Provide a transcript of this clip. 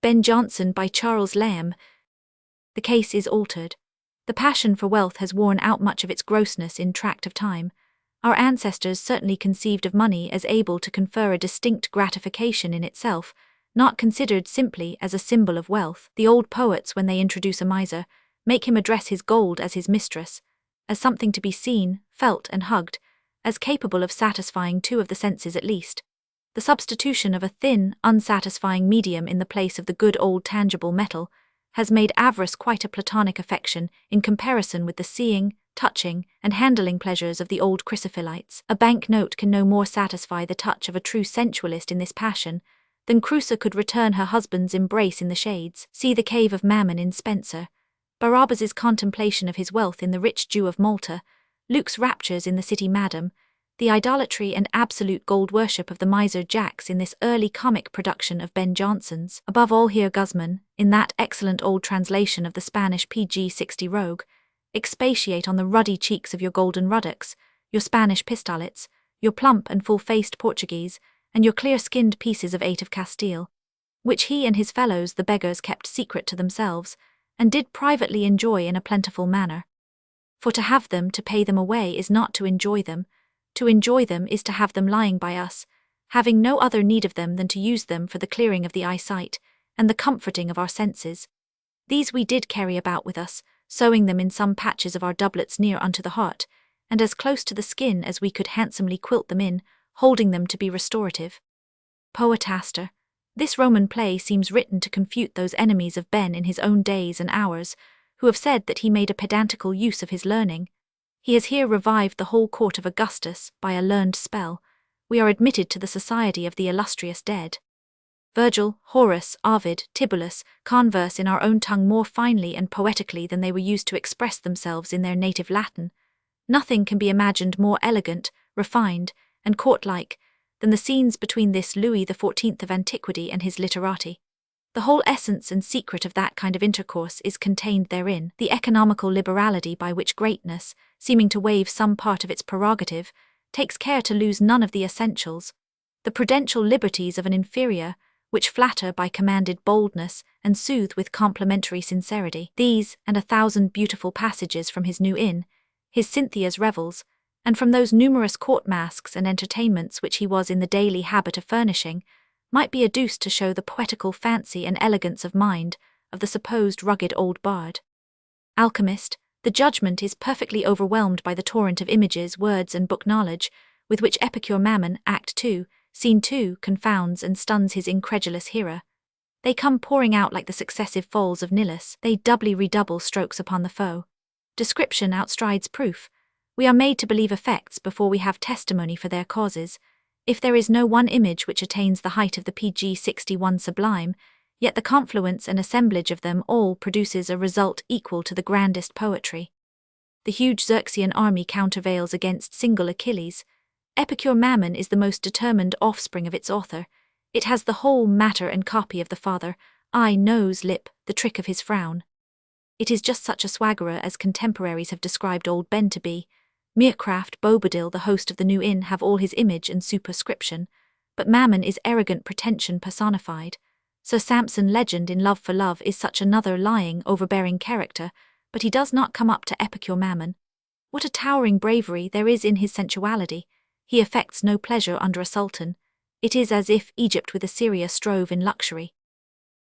Ben Jonson by Charles Lamb. The case is altered. The passion for wealth has worn out much of its grossness in tract of time. Our ancestors certainly conceived of money as able to confer a distinct gratification in itself, not considered simply as a symbol of wealth. The old poets, when they introduce a miser, make him address his gold as his mistress, as something to be seen, felt, and hugged, as capable of satisfying two of the senses at least. The substitution of a thin, unsatisfying medium in the place of the good old tangible metal has made avarice quite a platonic affection in comparison with the seeing, touching, and handling pleasures of the old chrysophilites. A bank note can no more satisfy the touch of a true sensualist in this passion than Creusa could return her husband's embrace in the shades. See the Cave of Mammon in Spenser, Barabbas's contemplation of his wealth in the rich Jew of Malta, Luke's raptures in the city Madam, the idolatry and absolute gold worship of the miser Jacks in this early comic production of Ben Jonson's. Above all here Guzman, in that excellent old translation of the Spanish PG-60 Rogue, expatiate on the ruddy cheeks of your golden ruddocks, your Spanish pistolets, your plump and full-faced Portuguese, and your clear-skinned pieces of 8 of Castile, which he and his fellows the beggars kept secret to themselves, and did privately enjoy in a plentiful manner. For to have them to pay them away is not to enjoy them. To enjoy them is to have them lying by us, having no other need of them than to use them for the clearing of the eyesight, and the comforting of our senses. These we did carry about with us, sewing them in some patches of our doublets near unto the heart, and as close to the skin as we could handsomely quilt them in, holding them to be restorative. Poetaster. This Roman play seems written to confute those enemies of Ben in his own days and hours, who have said that he made a pedantical use of his learning. He has here revived the whole court of Augustus by a learned spell. We are admitted to the society of the illustrious dead. Virgil, Horace, Ovid, Tibullus converse in our own tongue more finely and poetically than they were used to express themselves in their native Latin. Nothing can be imagined more elegant, refined, and court-like than the scenes between this Louis XIV of antiquity and his literati. The whole essence and secret of that kind of intercourse is contained therein. The economical liberality by which greatness, seeming to waive some part of its prerogative, takes care to lose none of the essentials. The prudential liberties of an inferior, which flatter by commanded boldness and soothe with complimentary sincerity. These, and 1,000 beautiful passages from his new inn, his Cynthia's revels, and from those numerous court masques and entertainments which he was in the daily habit of furnishing, might be adduced to show the poetical fancy and elegance of mind of the supposed rugged old bard. Alchemist. The judgment is perfectly overwhelmed by the torrent of images, words, and book knowledge with which Epicure Mammon, Act 2, Scene 2, confounds and stuns his incredulous hearer. They come pouring out like the successive falls of Nilus. They doubly redouble strokes upon the foe. Description outstrides proof. We are made to believe effects before we have testimony for their causes. If there is no one image which attains the height of the PG-61 sublime, yet the confluence and assemblage of them all produces a result equal to the grandest poetry. The huge Xerxean army countervails against single Achilles. Epicure Mammon is the most determined offspring of its author. It has the whole matter and copy of the father, eye, nose, lip, the trick of his frown. It is just such a swaggerer as contemporaries have described old Ben to be. Meercraft, Bobadil, the host of the New Inn, have all his image and superscription, but Mammon is arrogant pretension personified. Sir Sampson Legend in Love for Love is such another lying, overbearing character, but he does not come up to Epicure Mammon. What a towering bravery there is in his sensuality! He affects no pleasure under a sultan. It is as if Egypt with Assyria strove in luxury.